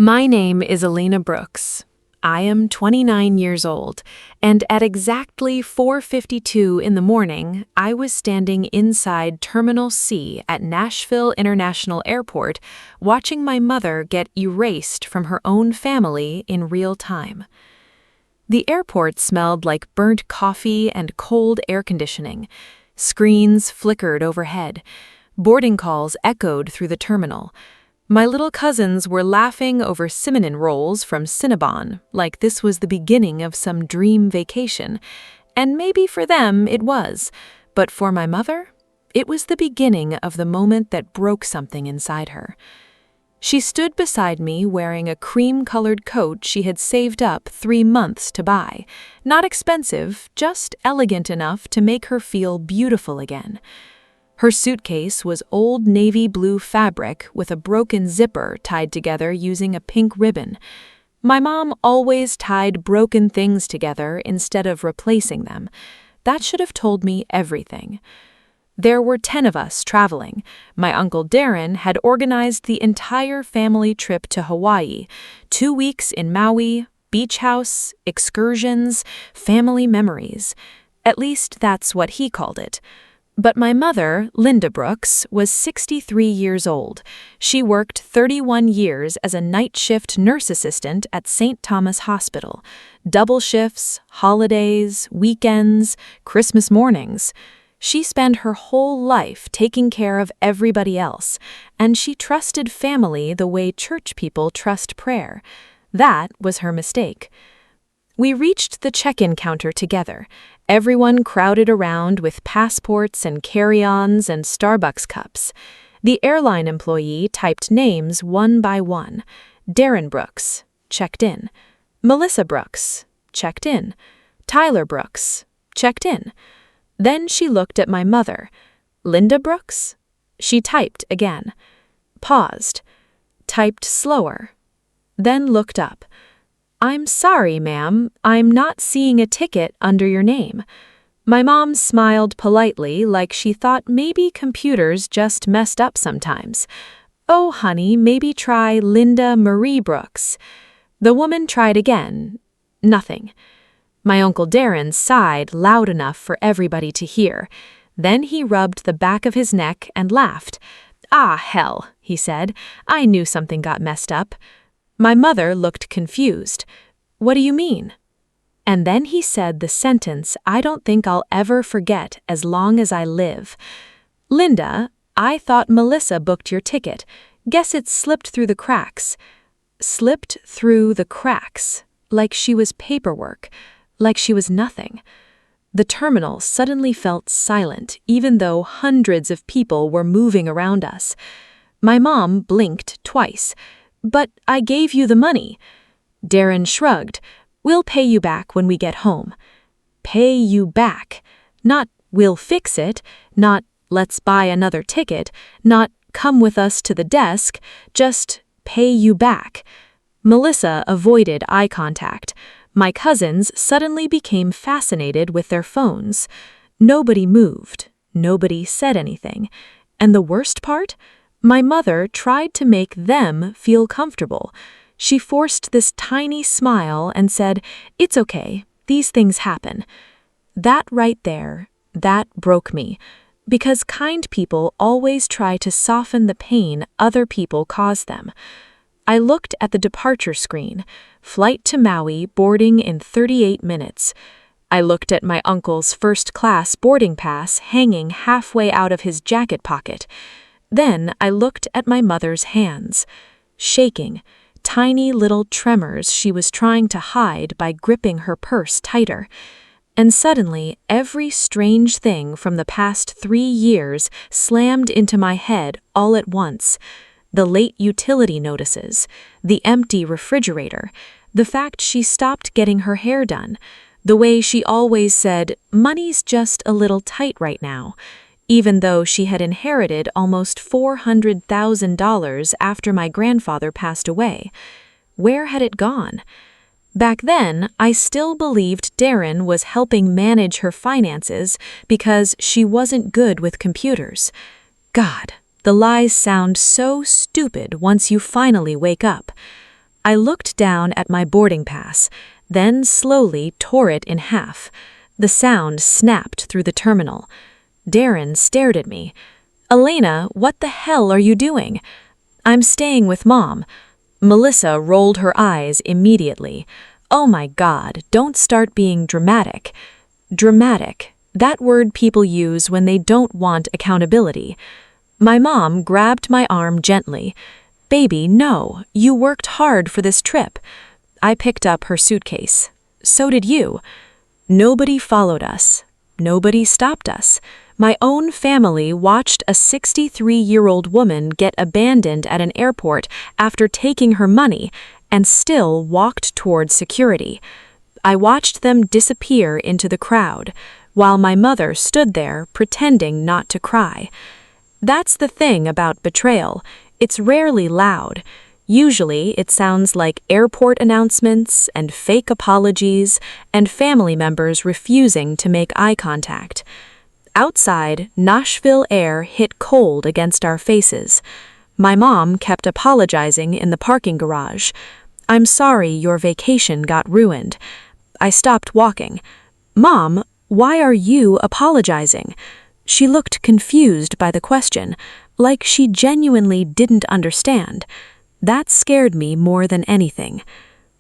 My name is Elena Brooks. I am 29 years old, and at exactly 4:52 in the morning, I was standing inside Terminal C at Nashville International Airport, watching my mother get erased from her own family in real time. The airport smelled like burnt coffee and cold air conditioning. Screens flickered overhead. Boarding calls echoed through the terminal. My little cousins were laughing over cinnamon rolls from Cinnabon, like this was the beginning of some dream vacation. And maybe for them it was, but for my mother, it was the beginning of the moment that broke something inside her. She stood beside me wearing a cream-colored coat she had saved up 3 months to buy. Not expensive, just elegant enough to make her feel beautiful again. Her suitcase was old navy blue fabric with a broken zipper tied together using a pink ribbon. My mom always tied broken things together instead of replacing them. That should have told me everything. There were 10 of us traveling. My Uncle Darren had organized the entire family trip to Hawaii. 2 weeks in Maui, beach house, excursions, family memories. At least that's what he called it. But my mother, Linda Brooks, was 63 years old. She worked 31 years as a night shift nurse assistant at St. Thomas Hospital. Double shifts, holidays, weekends, Christmas mornings. She spent her whole life taking care of everybody else, and she trusted family the way church people trust prayer. That was her mistake. We reached the check-in counter together. Everyone crowded around with passports and carry-ons and Starbucks cups. The airline employee typed names one by one. Darren Brooks, checked in. Melissa Brooks, checked in. Tyler Brooks, checked in. Then she looked at my mother. Linda Brooks? She typed again. Paused. Typed slower. Then looked up. I'm sorry, ma'am, I'm not seeing a ticket under your name. My mom smiled politely like she thought maybe computers just messed up sometimes. Oh, honey, maybe try Linda Marie Brooks. The woman tried again. Nothing. My Uncle Darren sighed loud enough for everybody to hear. Then he rubbed the back of his neck and laughed. Ah, hell, he said. I knew something got messed up. My mother looked confused. What do you mean? And then he said the sentence I don't think I'll ever forget as long as I live. Linda, I thought Melissa booked your ticket. Guess it slipped through the cracks. Slipped through the cracks, like she was paperwork, like she was nothing. The terminal suddenly felt silent, even though hundreds of people were moving around us. My mom blinked twice. But I gave you the money. Darren shrugged. We'll pay you back when we get home. Pay you back. Not we'll fix it, not let's buy another ticket, not come with us to the desk, just pay you back. Melissa avoided eye contact. My cousins suddenly became fascinated with their phones. Nobody moved. Nobody said anything. And the worst part? My mother tried to make them feel comfortable. She forced this tiny smile and said, "It's okay, these things happen." That right there, that broke me, because kind people always try to soften the pain other people cause them. I looked at the departure screen, flight to Maui, boarding in 38 minutes. I looked at my uncle's first-class boarding pass hanging halfway out of his jacket pocket. Then I looked at my mother's hands, shaking, tiny little tremors she was trying to hide by gripping her purse tighter. And suddenly, every strange thing from the past 3 years slammed into my head all at once. The late utility notices, the empty refrigerator, the fact she stopped getting her hair done, the way she always said, "Money's just a little tight right now," even though she had inherited almost $400,000 after my grandfather passed away. Where had it gone? Back then, I still believed Darren was helping manage her finances because she wasn't good with computers. God, the lies sound so stupid once you finally wake up. I looked down at my boarding pass, then slowly tore it in half. The sound snapped through the terminal. Darren stared at me. "Elena, what the hell are you doing?" "I'm staying with Mom." Melissa rolled her eyes immediately. "Oh my God, don't start being dramatic." Dramatic, that word people use when they don't want accountability. My mom grabbed my arm gently. "Baby, no, you worked hard for this trip." I picked up her suitcase. "So did you." Nobody followed us. Nobody stopped us. My own family watched a 63-year-old woman get abandoned at an airport after taking her money and still walked toward security. I watched them disappear into the crowd, while my mother stood there pretending not to cry. That's the thing about betrayal. It's rarely loud. Usually it sounds like airport announcements and fake apologies and family members refusing to make eye contact. Outside, Nashville air hit cold against our faces. My mom kept apologizing in the parking garage. "I'm sorry your vacation got ruined." I stopped walking. "Mom, why are you apologizing?" She looked confused by the question, like she genuinely didn't understand. That scared me more than anything.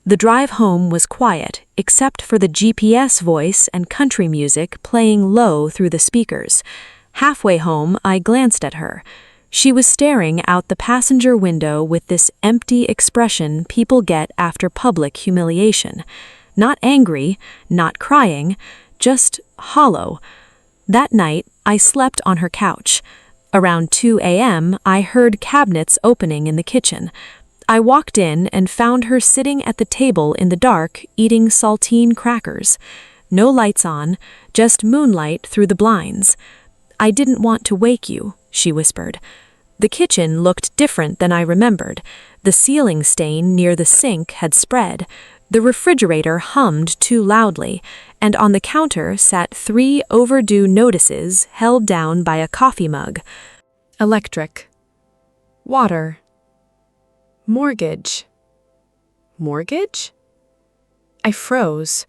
The drive home was quiet, except for the GPS voice and country music playing low through the speakers. Halfway home, I glanced at her. She was staring out the passenger window with this empty expression people get after public humiliation. Not angry, not crying, just hollow. That night, I slept on her couch. Around 2 a.m., I heard cabinets opening in the kitchen. I walked in and found her sitting at the table in the dark, eating saltine crackers. No lights on, just moonlight through the blinds. "I didn't want to wake you," she whispered. The kitchen looked different than I remembered. The ceiling stain near the sink had spread. The refrigerator hummed too loudly, and on the counter sat 3 overdue notices held down by a coffee mug. Electric. Water. Mortgage. Mortgage? I froze.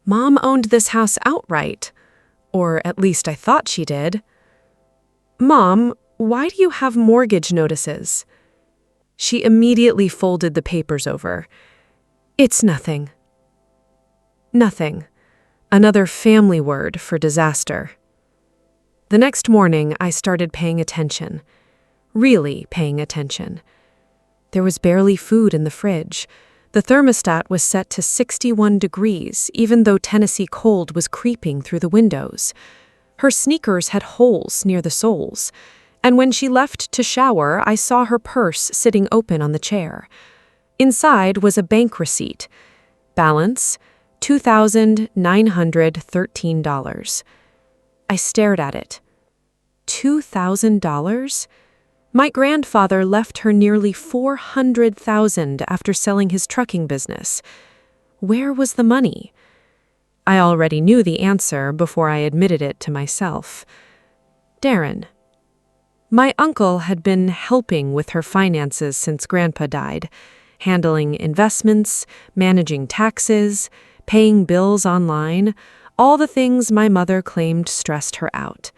Mom owned this house outright. Or at least I thought she did. "Mom, why do you have mortgage notices?" She immediately folded the papers over. "It's nothing." Nothing. Another family word for disaster. The next morning, I started paying attention. Really paying attention. There was barely food in the fridge. The thermostat was set to 61 degrees, even though Tennessee cold was creeping through the windows. Her sneakers had holes near the soles, and when she left to shower, I saw her purse sitting open on the chair. Inside was a bank receipt. Balance, $2,913. I stared at it. $2,000? My grandfather left her nearly $400,000 after selling his trucking business. Where was the money? I already knew the answer before I admitted it to myself. Darren. My uncle had been helping with her finances since Grandpa died, handling investments, managing taxes, paying bills online, all the things my mother claimed stressed her out.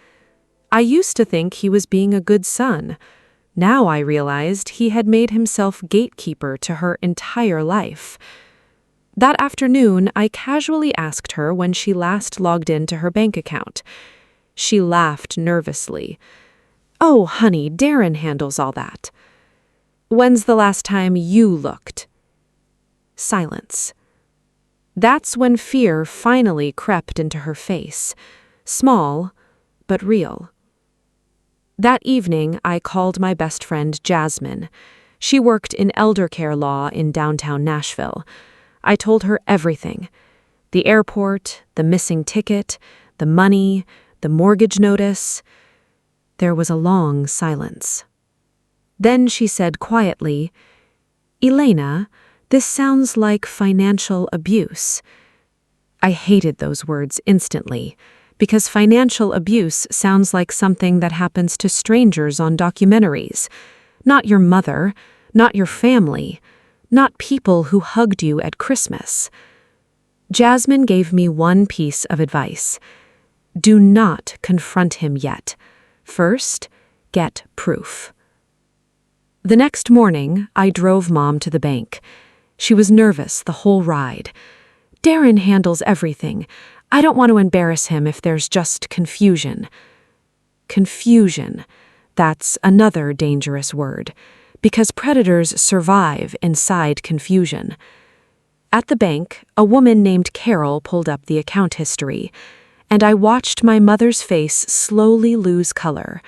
I used to think he was being a good son. Now I realized he had made himself gatekeeper to her entire life. That afternoon, I casually asked her when she last logged into her bank account. She laughed nervously. "Oh, honey, Darren handles all that." "When's the last time you looked?" Silence. That's when fear finally crept into her face. Small, but real. That evening, I called my best friend Jasmine. She worked in elder care law in downtown Nashville. I told her everything. The airport, the missing ticket, the money, the mortgage notice. There was a long silence. Then she said quietly, "Elena, this sounds like financial abuse." I hated those words instantly, because financial abuse sounds like something that happens to strangers on documentaries. Not your mother, not your family, not people who hugged you at Christmas. Jasmine gave me one piece of advice. Do not confront him yet. First, get proof. The next morning, I drove Mom to the bank. She was nervous the whole ride. Darren handles everything. I don't want to embarrass him if there's just confusion. Confusion. That's another dangerous word, because predators survive inside confusion. At the bank, a woman named Carol pulled up the account history, and I watched my mother's face slowly lose color.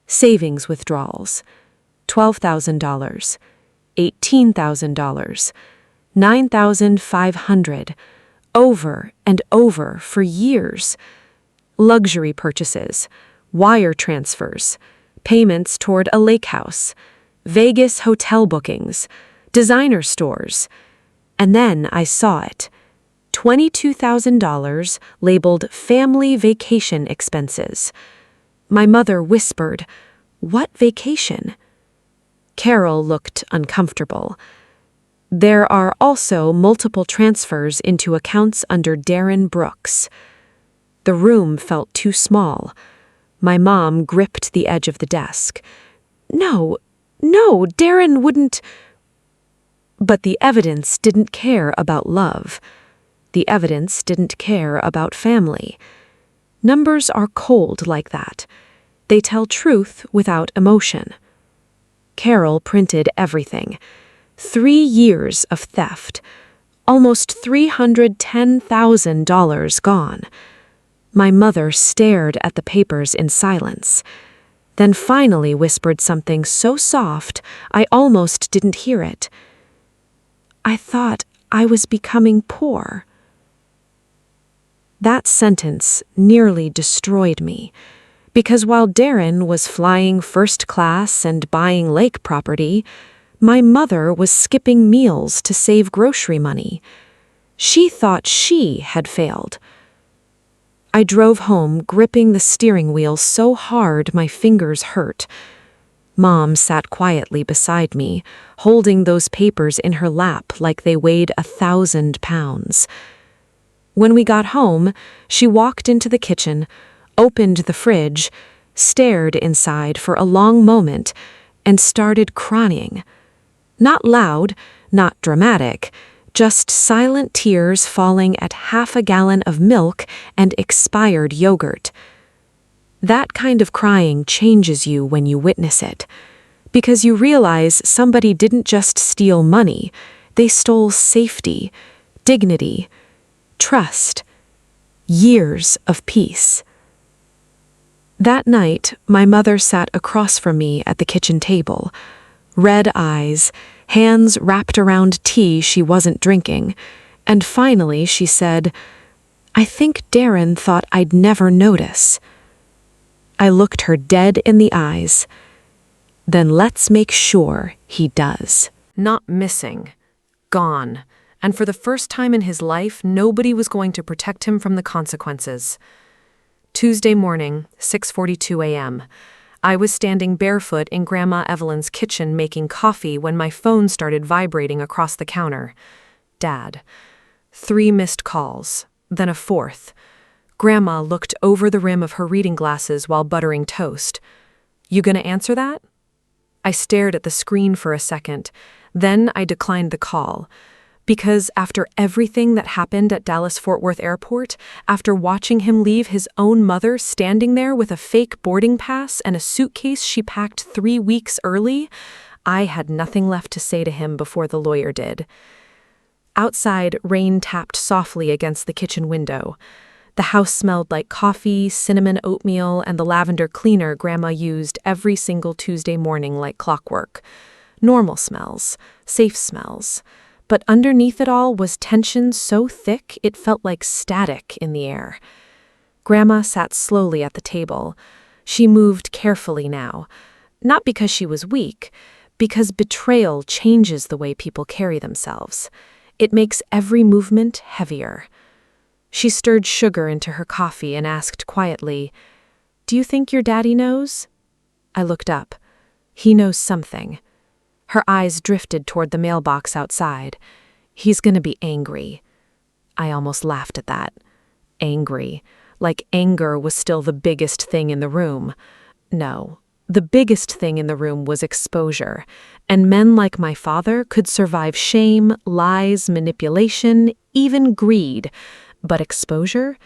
Savings withdrawals. $12,000, $18,000, $9,500, over and over for years. Luxury purchases, wire transfers, payments toward a lake house, Vegas hotel bookings, designer stores. And then I saw it. $22,000 labeled family vacation expenses. My mother whispered, "What vacation?" Carol looked uncomfortable. There are also multiple transfers into accounts under Darren Brooks. The room felt too small. My mom gripped the edge of the desk. No, Darren wouldn't. But the evidence didn't care about love. The evidence didn't care about family. Numbers are cold like that. They tell truth without emotion. Carol printed everything. 3 years of theft. Almost $310,000 gone. My mother stared at the papers in silence, then finally whispered something so soft I almost didn't hear it. I thought I was becoming poor. That sentence nearly destroyed me. Because while Darren was flying first class and buying lake property, my mother was skipping meals to save grocery money. She thought she had failed. I drove home, gripping the steering wheel so hard my fingers hurt. Mom sat quietly beside me, holding those papers in her lap like they weighed 1,000 pounds. When we got home, she walked into the kitchen, opened the fridge, stared inside for a long moment, and started crying. Not loud, not dramatic, just silent tears falling at half a gallon of milk and expired yogurt. That kind of crying changes you when you witness it, because you realize somebody didn't just steal money, they stole safety, dignity, trust, years of peace. That night, my mother sat across from me at the kitchen table, red eyes, hands wrapped around tea she wasn't drinking, and finally she said, "I think Darren thought I'd never notice." I looked her dead in the eyes. Then let's make sure he does. Not missing. Gone. And for the first time in his life, nobody was going to protect him from the consequences. Tuesday morning, 6:42 a.m. I was standing barefoot in Grandma Evelyn's kitchen making coffee when my phone started vibrating across the counter. Dad. 3 missed calls, then a 4th. Grandma looked over the rim of her reading glasses while buttering toast. "You gonna answer that?" I stared at the screen for a second. Then I declined the call. Because after everything that happened at Dallas-Fort Worth Airport, after watching him leave his own mother standing there with a fake boarding pass and a suitcase she packed 3 weeks early, I had nothing left to say to him before the lawyer did. Outside, rain tapped softly against the kitchen window. The house smelled like coffee, cinnamon oatmeal, and the lavender cleaner Grandma used every single Tuesday morning like clockwork. Normal smells, safe smells. But underneath it all was tension so thick it felt like static in the air. Grandma sat slowly at the table. She moved carefully now. Not because she was weak, because betrayal changes the way people carry themselves. It makes every movement heavier. She stirred sugar into her coffee and asked quietly, "Do you think your daddy knows?" I looked up. He knows something. Her eyes drifted toward the mailbox outside. He's gonna be angry. I almost laughed at that. Angry. Like anger was still the biggest thing in the room. No, the biggest thing in the room was exposure, and men like my father could survive shame, lies, manipulation, even greed. But exposure?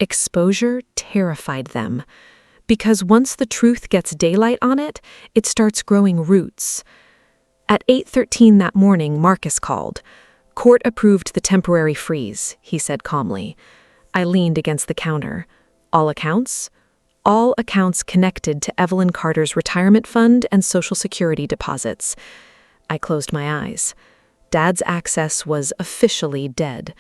Exposure terrified them. Because once the truth gets daylight on it, it starts growing roots. At 8:13 that morning, Marcus called. "Court approved the temporary freeze," he said calmly. I leaned against the counter. "All accounts?" "All accounts connected to Evelyn Carter's retirement fund and Social Security deposits." I closed my eyes. Dad's access was officially dead.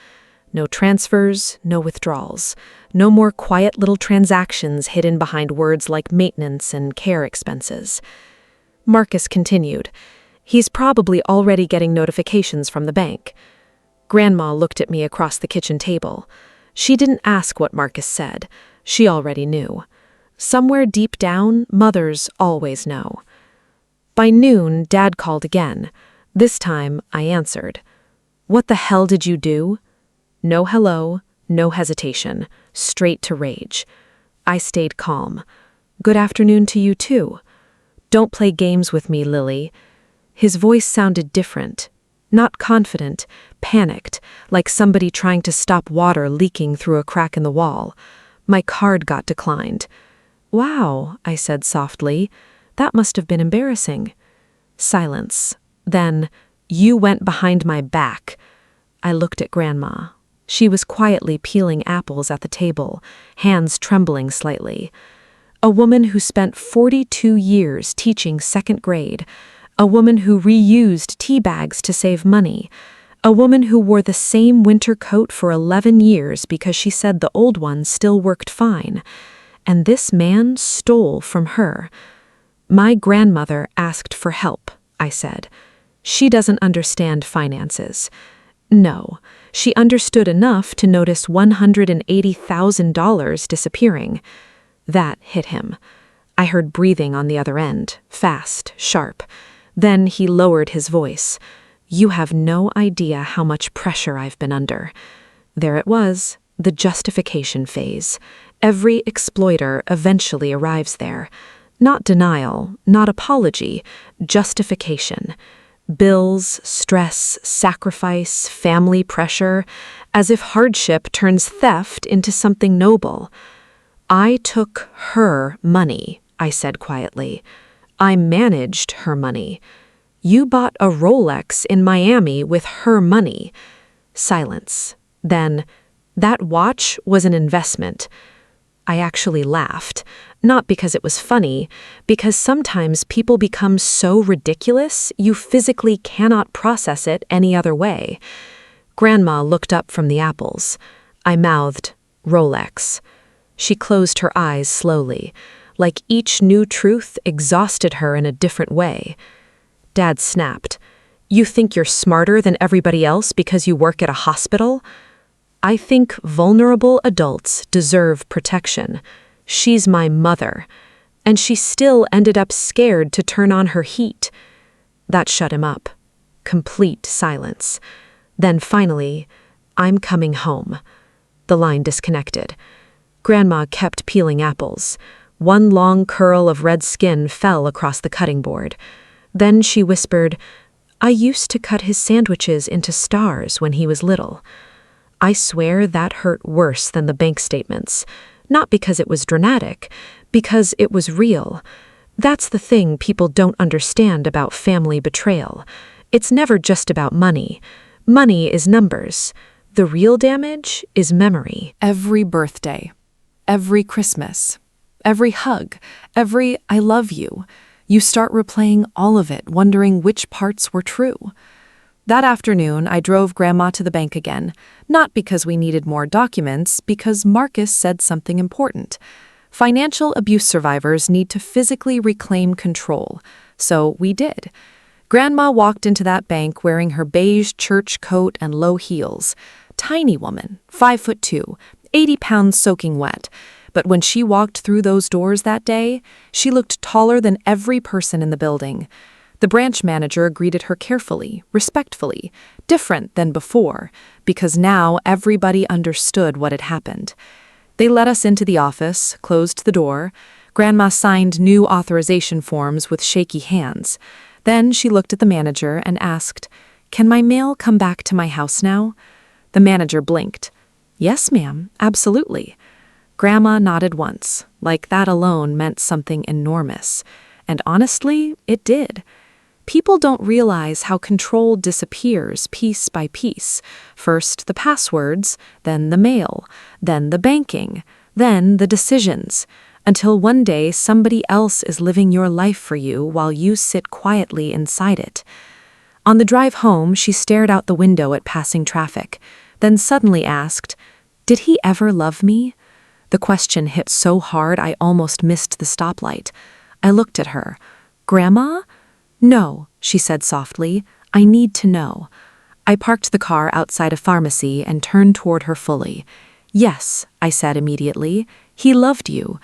No transfers, no withdrawals. No more quiet little transactions hidden behind words like maintenance and care expenses. Marcus continued. "He's probably already getting notifications from the bank." Grandma looked at me across the kitchen table. She didn't ask what Marcus said. She already knew. Somewhere deep down, mothers always know. By noon, Dad called again. This time, I answered. "What the hell did you do?" No hello, no hesitation, straight to rage. I stayed calm. "Good afternoon to you too. Don't play games with me, Lily." His voice sounded different. Not confident, panicked, like somebody trying to stop water leaking through a crack in the wall. My card got declined. "Wow," I said softly. "That must have been embarrassing." Silence. Then, "You went behind my back." I looked at Grandma. She was quietly peeling apples at the table, hands trembling slightly. A woman who spent 42 years teaching second grade. A woman who reused tea bags to save money. A woman who wore the same winter coat for 11 years because she said the old one still worked fine. And this man stole from her. "My grandmother asked for help," I said. "She doesn't understand finances." No, she understood enough to notice $180,000 disappearing. That hit him. I heard breathing on the other end, fast, sharp. Then he lowered his voice. "You have no idea how much pressure I've been under." There it was, the justification phase. Every exploiter eventually arrives there. Not denial, not apology, justification. Bills, stress, sacrifice, family pressure, as if hardship turns theft into something noble. "I took her money," I said quietly. "I managed her money. You bought a Rolex in Miami with her money." Silence. Then, "That watch was an investment." I actually laughed, not because it was funny, because sometimes people become so ridiculous you physically cannot process it any other way. Grandma looked up from the apples. I mouthed, "Rolex." She closed her eyes slowly, like each new truth exhausted her in a different way. Dad snapped, "You think you're smarter than everybody else because you work at a hospital?" "I think vulnerable adults deserve protection. She's my mother." And she still ended up scared to turn on her heat. That shut him up. Complete silence. Then finally, "I'm coming home." The line disconnected. Grandma kept peeling apples. One long curl of red skin fell across the cutting board. Then she whispered, "I used to cut his sandwiches into stars when he was little." I swear that hurt worse than the bank statements. Not because it was dramatic, because it was real. That's the thing people don't understand about family betrayal. It's never just about money. Money is numbers. The real damage is memory. Every birthday, every Christmas, every hug, every "I love you," you start replaying all of it, wondering which parts were true. That afternoon, I drove Grandma to the bank again, not because we needed more documents, because Marcus said something important. Financial abuse survivors need to physically reclaim control. So we did. Grandma walked into that bank wearing her beige church coat and low heels. Tiny woman, 5'2", 80 pounds soaking wet. But when she walked through those doors that day, she looked taller than every person in the building. The branch manager greeted her carefully, respectfully, different than before, because now everybody understood what had happened. They let us into the office, closed the door. Grandma signed new authorization forms with shaky hands. Then she looked at the manager and asked, "Can my mail come back to my house now?" The manager blinked. "Yes, ma'am, absolutely." Grandma nodded once, like that alone meant something enormous. And honestly, it did. People don't realize how control disappears piece by piece. First the passwords, then the mail, then the banking, then the decisions, until one day somebody else is living your life for you while you sit quietly inside it. On the drive home, she stared out the window at passing traffic, then suddenly asked, "Did he ever love me?" The question hit so hard I almost missed the stoplight. I looked at her. "Grandma?" "No," she said softly. "I need to know." I parked the car outside a pharmacy and turned toward her fully. "Yes," I said immediately. "He loved you."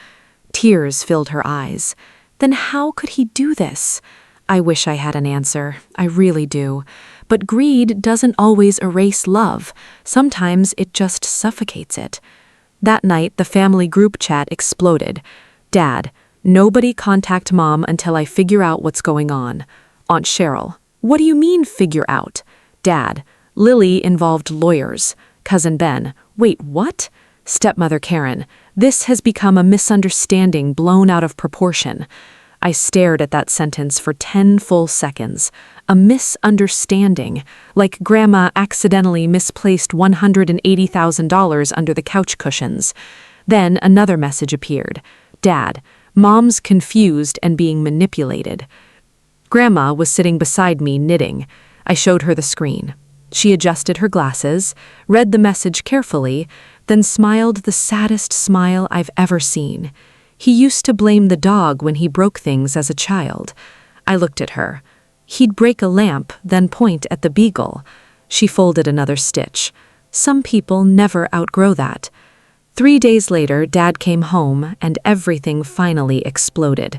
Tears filled her eyes. "Then how could he do this?" I wish I had an answer. I really do. But greed doesn't always erase love. Sometimes it just suffocates it. That night, the family group chat exploded. "Dad, nobody contact Mom until I figure out what's going on." Aunt Cheryl, "What do you mean figure out?" Dad, "Lily involved lawyers." Cousin Ben, "Wait, what?" Stepmother Karen, "This has become a misunderstanding blown out of proportion." I stared at that sentence for 10 full seconds. A misunderstanding, like Grandma accidentally misplaced $180,000 under the couch cushions. Then another message appeared. "Dad, Mom's confused and being manipulated." Grandma was sitting beside me knitting. I showed her the screen. She adjusted her glasses, read the message carefully, then smiled the saddest smile I've ever seen. "He used to blame the dog when he broke things as a child." I looked at her. "He'd break a lamp, then point at the beagle." She folded another stitch. "Some people never outgrow that." 3 days later, Dad came home, and everything finally exploded.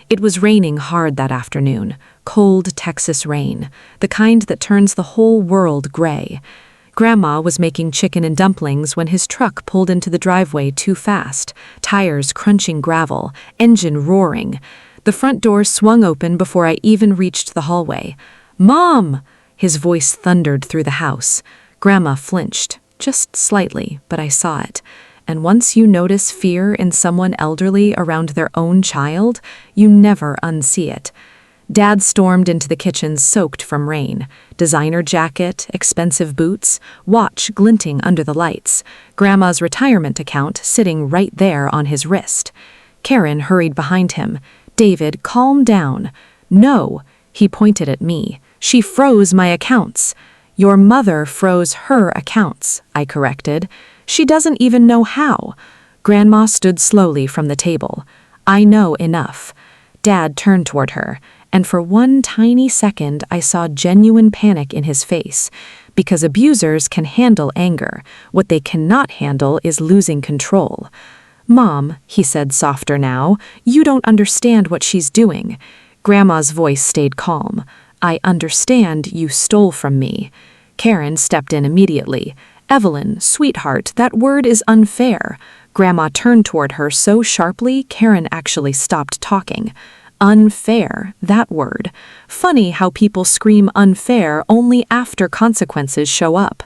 It was raining hard that afternoon, cold Texas rain, the kind that turns the whole world gray. Grandma was making chicken and dumplings when his truck pulled into the driveway too fast, tires crunching gravel, engine roaring. The front door swung open before I even reached the hallway. "Mom!" His voice thundered through the house. Grandma flinched, just slightly, but I saw it. And once you notice fear in someone elderly around their own child, you never unsee it. Dad stormed into the kitchen soaked from rain. Designer jacket, expensive boots, watch glinting under the lights, Grandma's retirement account sitting right there on his wrist. Karen hurried behind him. "David, calm down." "No," he pointed at me. "She froze my accounts." "Your mother froze her accounts," I corrected. "She doesn't even know how." Grandma stood slowly from the table. "I know enough." Dad turned toward her, and for one tiny second I saw genuine panic in his face. Because abusers can handle anger. What they cannot handle is losing control. "Mom," he said softer now, "you don't understand what she's doing." Grandma's voice stayed calm. "I understand you stole from me." Karen stepped in immediately. "Evelyn, sweetheart, that word is unfair." Grandma turned toward her so sharply, Karen actually stopped talking. Unfair, that word. Funny how people scream unfair only after consequences show up.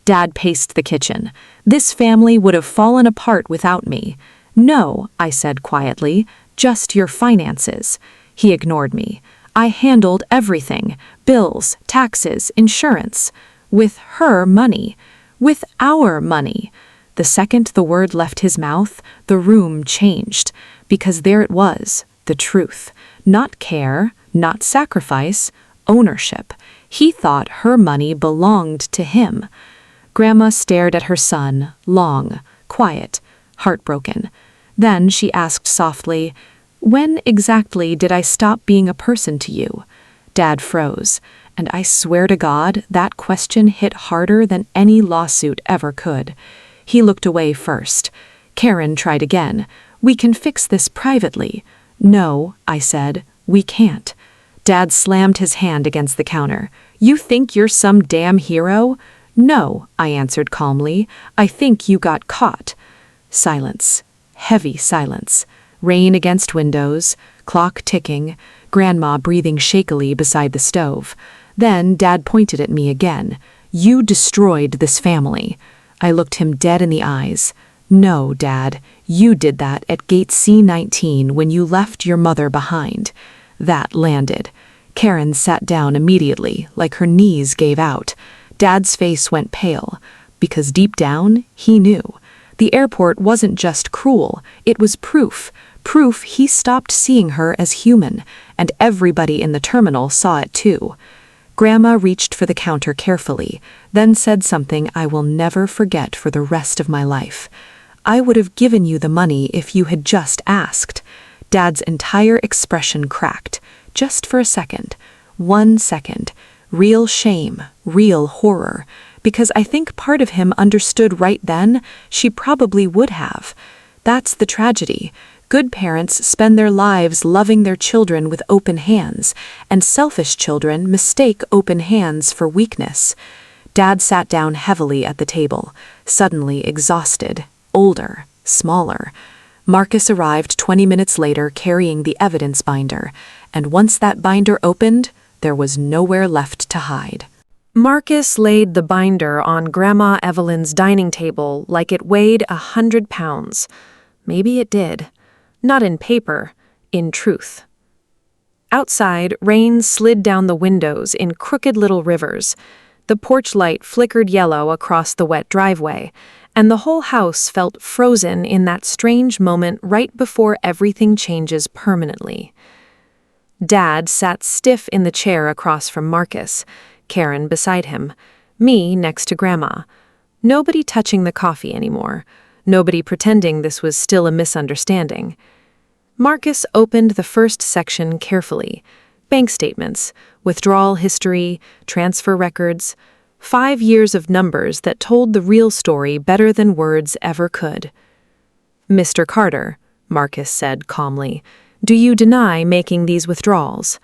Dad paced the kitchen. "This family would have fallen apart without me." "No," I said quietly, "just your finances." He ignored me. "I handled everything. Bills, taxes, insurance. With her money. With our money." The second the word left his mouth, the room changed, because there it was, the truth. Not care, not sacrifice, ownership. He thought her money belonged to him. Grandma stared at her son, long, quiet, heartbroken. Then she asked softly, "When exactly did I stop being a person to you?" Dad froze, and I swear to God, that question hit harder than any lawsuit ever could. He looked away first. Karen tried again. "We can fix this privately." "No," I said, "we can't." Dad slammed his hand against the counter. You think you're some damn hero? No, I answered calmly. I think you got caught. Silence. Heavy silence. Rain against windows, clock ticking, Grandma breathing shakily beside the stove. Then Dad pointed at me again. You destroyed this family. I looked him dead in the eyes. No, Dad, you did that at gate C19 when you left your mother behind. That landed. Karen sat down immediately, like her knees gave out. Dad's face went pale, because deep down, he knew. The airport wasn't just cruel, it was proof. Proof he stopped seeing her as human, and everybody in the terminal saw it too. Grandma reached for the counter carefully, then said something I will never forget for the rest of my life. I would have given you the money if you had just asked. Dad's entire expression cracked, just for a second. 1 second. Real shame, real horror. Because I think part of him understood right then she probably would have. That's the tragedy. Good parents spend their lives loving their children with open hands, and selfish children mistake open hands for weakness. Dad sat down heavily at the table, suddenly exhausted, older, smaller. Marcus arrived 20 minutes later carrying the evidence binder, and once that binder opened, there was nowhere left to hide. Marcus laid the binder on Grandma Evelyn's dining table like it weighed 100 pounds. Maybe it did. Not in paper, in truth. Outside, rain slid down the windows in crooked little rivers. The porch light flickered yellow across the wet driveway, and the whole house felt frozen in that strange moment right before everything changes permanently. Dad sat stiff in the chair across from Marcus, Karen beside him, me next to Grandma. Nobody touching the coffee anymore, nobody pretending this was still a misunderstanding. Marcus opened the first section carefully. Bank statements, withdrawal history, transfer records, 5 years of numbers that told the real story better than words ever could. Mr. Carter, Marcus said calmly, do you deny making these withdrawals?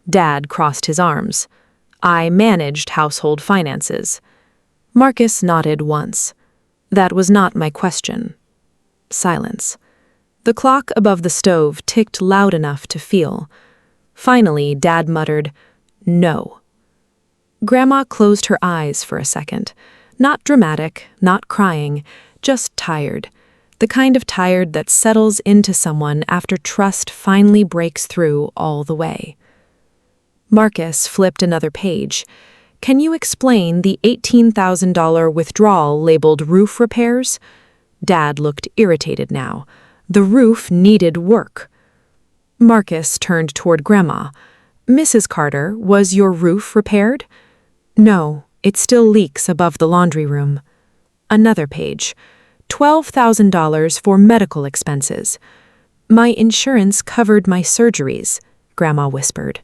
Dad crossed his arms. I managed household finances. Marcus nodded once. That was not my question. Silence. The clock above the stove ticked loud enough to feel. Finally, Dad muttered, No. Grandma closed her eyes for a second. Not dramatic, not crying, just tired. The kind of tired that settles into someone after trust finally breaks through all the way. Marcus flipped another page. Can you explain the $18,000 withdrawal labeled roof repairs? Dad looked irritated now. The roof needed work. Marcus turned toward Grandma. Mrs. Carter, was your roof repaired? No, it still leaks above the laundry room. Another page. $12,000 for medical expenses. My insurance covered my surgeries, Grandma whispered.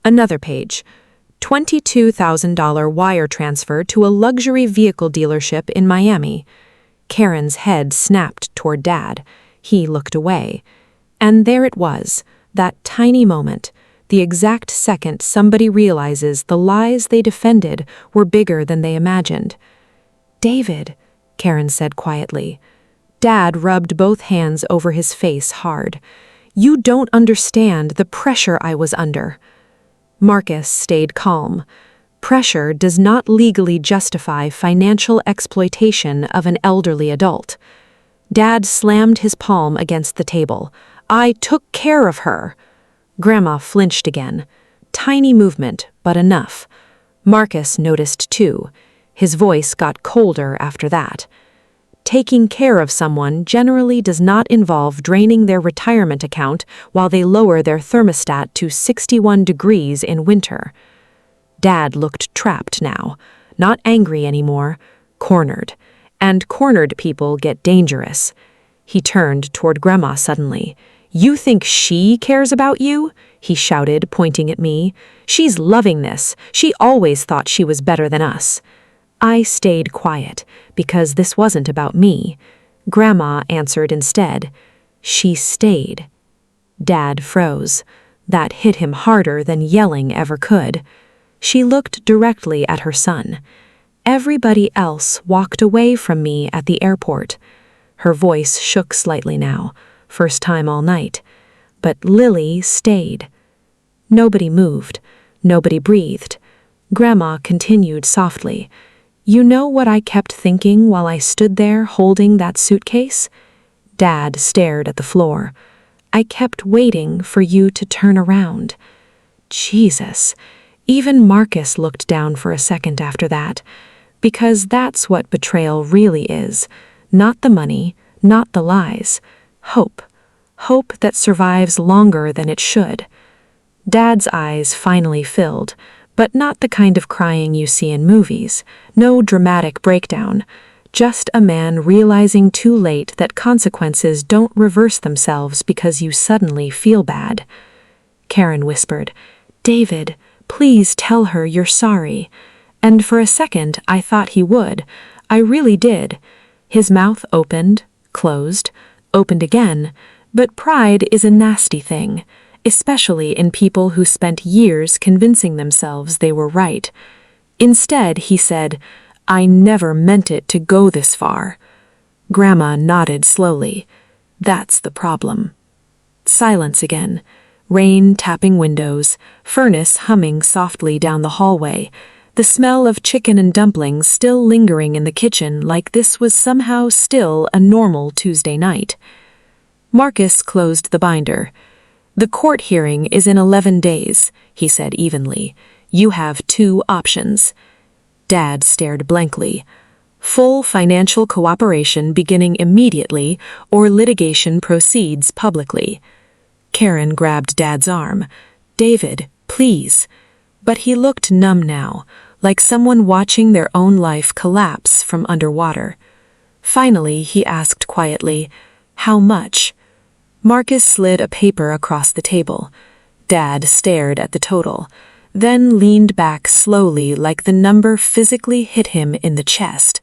Another page. $22,000 wire transfer to a luxury vehicle dealership in Miami. Karen's head snapped toward Dad. He looked away. And there it was, that tiny moment, the exact second somebody realizes the lies they defended were bigger than they imagined. David, Karen said quietly. Dad rubbed both hands over his face hard. You don't understand the pressure I was under. Marcus stayed calm. Pressure does not legally justify financial exploitation of an elderly adult. Dad slammed his palm against the table. I took care of her. Grandma flinched again. Tiny movement, but enough. Marcus noticed too. His voice got colder after that. Taking care of someone generally does not involve draining their retirement account while they lower their thermostat to 61 degrees in winter. Dad looked trapped now, not angry anymore, cornered. And cornered people get dangerous. He turned toward Grandma suddenly. You think she cares about you? He shouted, pointing at me. She's loving this. She always thought she was better than us. I stayed quiet, because this wasn't about me. Grandma answered instead. She stayed. Dad froze. That hit him harder than yelling ever could. She looked directly at her son. Everybody else walked away from me at the airport. Her voice shook slightly now, first time all night. But Lily stayed. Nobody moved. Nobody breathed. Grandma continued softly. You know what I kept thinking while I stood there holding that suitcase? Dad stared at the floor. I kept waiting for you to turn around. Jesus. Even Marcus looked down for a second after that. Because that's what betrayal really is. Not the money, not the lies. Hope. Hope that survives longer than it should. Dad's eyes finally filled, but not the kind of crying you see in movies. No dramatic breakdown. Just a man realizing too late that consequences don't reverse themselves because you suddenly feel bad. Karen whispered, David, please tell her you're sorry. And for a second, I thought he would. I really did. His mouth opened, closed, opened again. But pride is a nasty thing, especially in people who spent years convincing themselves they were right. Instead, he said, I never meant it to go this far. Grandma nodded slowly. That's the problem. Silence again. Rain tapping windows, furnace humming softly down the hallway, the smell of chicken and dumplings still lingering in the kitchen like this was somehow still a normal Tuesday night. Marcus closed the binder. The court hearing is in 11 days, he said evenly. You have 2 options. Dad stared blankly. Full financial cooperation beginning immediately or litigation proceeds publicly. Karen grabbed Dad's arm. David, please. But he looked numb now, like someone watching their own life collapse from underwater. Finally, he asked quietly, How much? Marcus slid a paper across the table. Dad stared at the total, then leaned back slowly like the number physically hit him in the chest.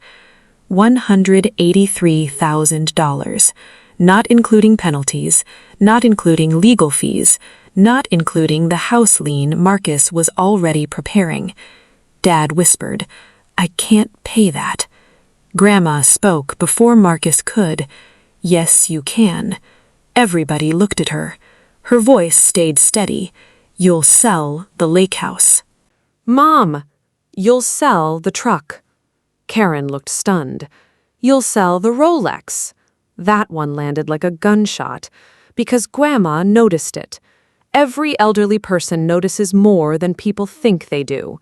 $183,000, not including penalties, not including legal fees, not including the house lien Marcus was already preparing. Dad whispered, I can't pay that. Grandma spoke before Marcus could. Yes, you can. Everybody looked at her. Her voice stayed steady. You'll sell the lake house. Mom, you'll sell the truck. Karen looked stunned. You'll sell the Rolex. That one landed like a gunshot, because Grandma noticed it. Every elderly person notices more than people think they do.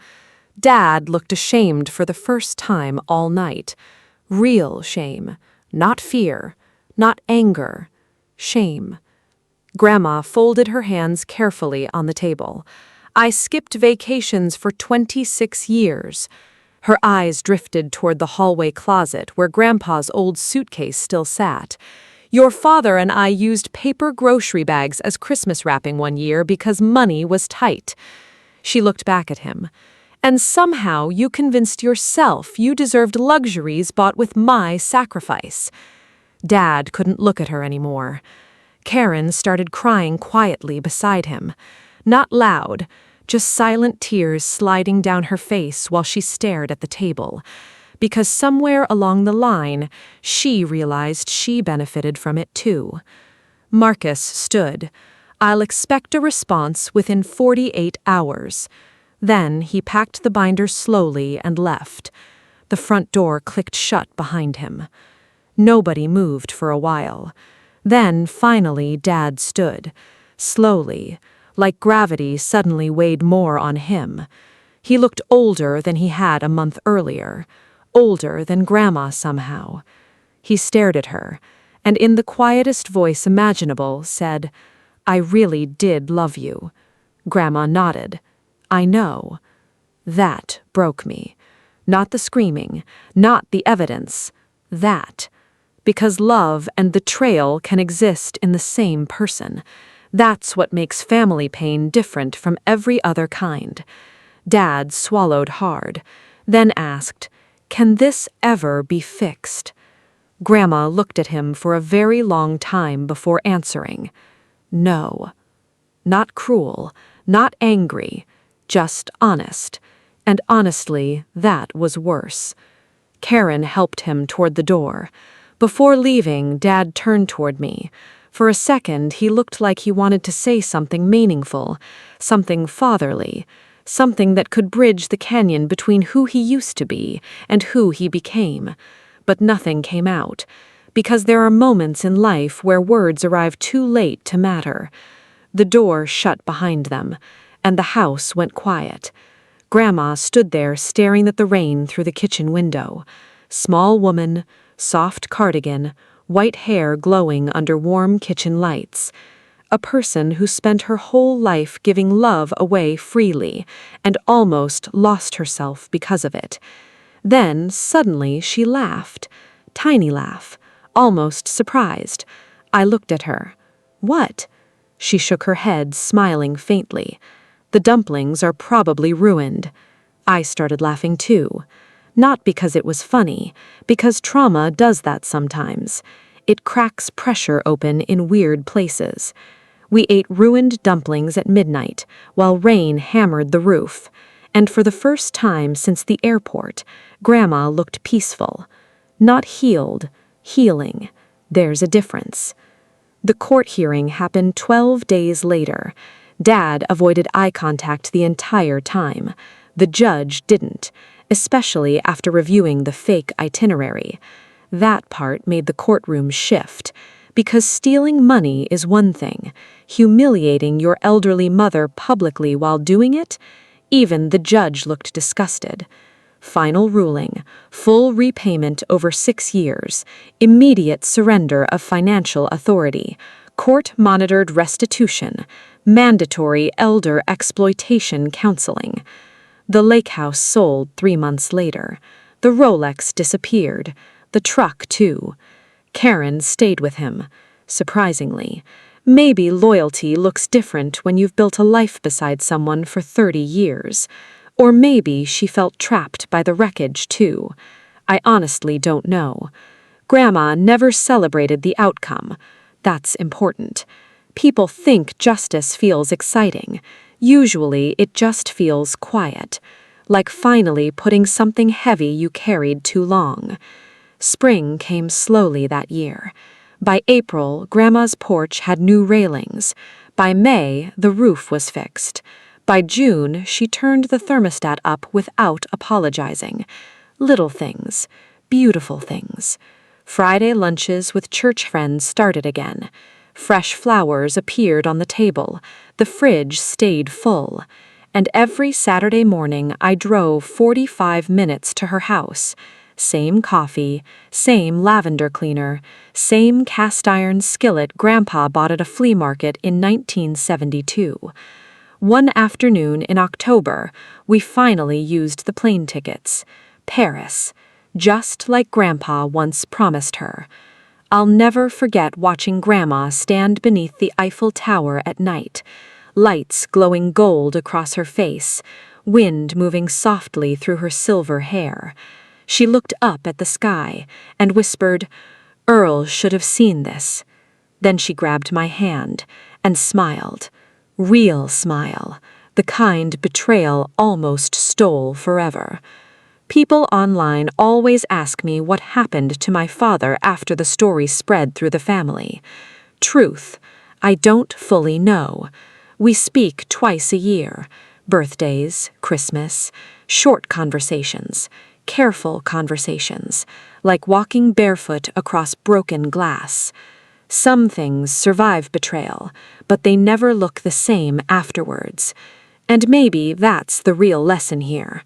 Dad looked ashamed for the first time all night. Real shame, not fear, not anger, shame. Grandma folded her hands carefully on the table. I skipped vacations for 26 years. Her eyes drifted toward the hallway closet where Grandpa's old suitcase still sat. Your father and I used paper grocery bags as Christmas wrapping one year because money was tight. She looked back at him. And somehow you convinced yourself you deserved luxuries bought with my sacrifice. Dad couldn't look at her anymore. Karen started crying quietly beside him. Not loud, just silent tears sliding down her face while she stared at the table. Because somewhere along the line, she realized she benefited from it too. Marcus stood. I'll expect a response within 48 hours. Then he packed the binder slowly and left. The front door clicked shut behind him. Nobody moved for a while. Then, finally, Dad stood. Slowly, like gravity suddenly weighed more on him. He looked older than he had a month earlier. Older than Grandma somehow. He stared at her, and in the quietest voice imaginable said, I really did love you. Grandma nodded. I know. That broke me. Not the screaming, not the evidence. That. Because love and betrayal can exist in the same person. That's what makes family pain different from every other kind. Dad swallowed hard, then asked, Can this ever be fixed? Grandma looked at him for a very long time before answering. No. not cruel, not angry, just honest. And honestly, that was worse. Karen helped him toward the door. Before leaving, Dad turned toward me. For a second, he looked like he wanted to say something meaningful, something fatherly, something that could bridge the canyon between who he used to be and who he became. But nothing came out, because there are moments in life where words arrive too late to matter. The door shut behind them, and the house went quiet. Grandma stood there staring at the rain through the kitchen window. Small woman, soft cardigan, white hair glowing under warm kitchen lights. A person who spent her whole life giving love away freely and almost lost herself because of it. Then, suddenly, she laughed. Tiny laugh, almost surprised. I looked at her. What? She shook her head, smiling faintly. The dumplings are probably ruined. I started laughing too. Not because it was funny, because trauma does that sometimes. It cracks pressure open in weird places. We ate ruined dumplings at midnight, while rain hammered the roof. And for the first time since the airport, Grandma looked peaceful. Not healed, healing. There's a difference. The court hearing happened 12 days later. Dad avoided eye contact the entire time. The judge didn't, especially after reviewing the fake itinerary. That part made the courtroom shift, because stealing money is one thing. Humiliating your elderly mother publicly while doing it? Even the judge looked disgusted. Final ruling, full repayment over 6 years, immediate surrender of financial authority, court-monitored restitution, mandatory elder exploitation counseling. The lake house sold 3 months later. The Rolex disappeared. The truck, too. Karen stayed with him. Surprisingly. Maybe loyalty looks different when you've built a life beside someone for 30 years. Or maybe she felt trapped by the wreckage, too. I honestly don't know. Grandma never celebrated the outcome. That's important. People think justice feels exciting. Usually, it just feels quiet. Like finally putting something heavy you carried too long. Spring came slowly that year. By April, Grandma's porch had new railings. By May, the roof was fixed. By June, she turned the thermostat up without apologizing. Little things. Beautiful things. Friday lunches with church friends started again. Fresh flowers appeared on the table. The fridge stayed full. And every Saturday morning I drove 45 minutes to her house. Same coffee, same lavender cleaner, same cast-iron skillet Grandpa bought at a flea market in 1972. One afternoon in October, we finally used the plane tickets. Paris, just like Grandpa once promised her. I'll never forget watching Grandma stand beneath the Eiffel Tower at night, lights glowing gold across her face, wind moving softly through her silver hair. She looked up at the sky and whispered, "Earl should have seen this." Then she grabbed my hand and smiled. Real smile, the kind betrayal almost stole forever. People online always ask me what happened to my father after the story spread through the family. Truth, I don't fully know. We speak twice a year. Birthdays, Christmas, short conversations, careful conversations, like walking barefoot across broken glass. Some things survive betrayal, but they never look the same afterwards. And maybe that's the real lesson here.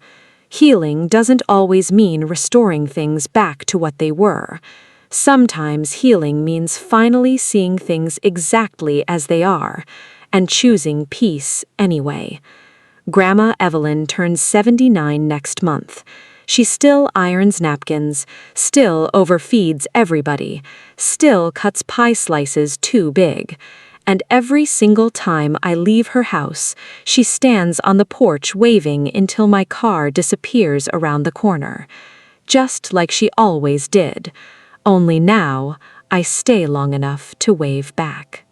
Healing doesn't always mean restoring things back to what they were. Sometimes healing means finally seeing things exactly as they are, and choosing peace anyway. Grandma Evelyn turns 79 next month. She still irons napkins, still overfeeds everybody, still cuts pie slices too big. And every single time I leave her house, she stands on the porch waving until my car disappears around the corner. Just like she always did. Only now, I stay long enough to wave back.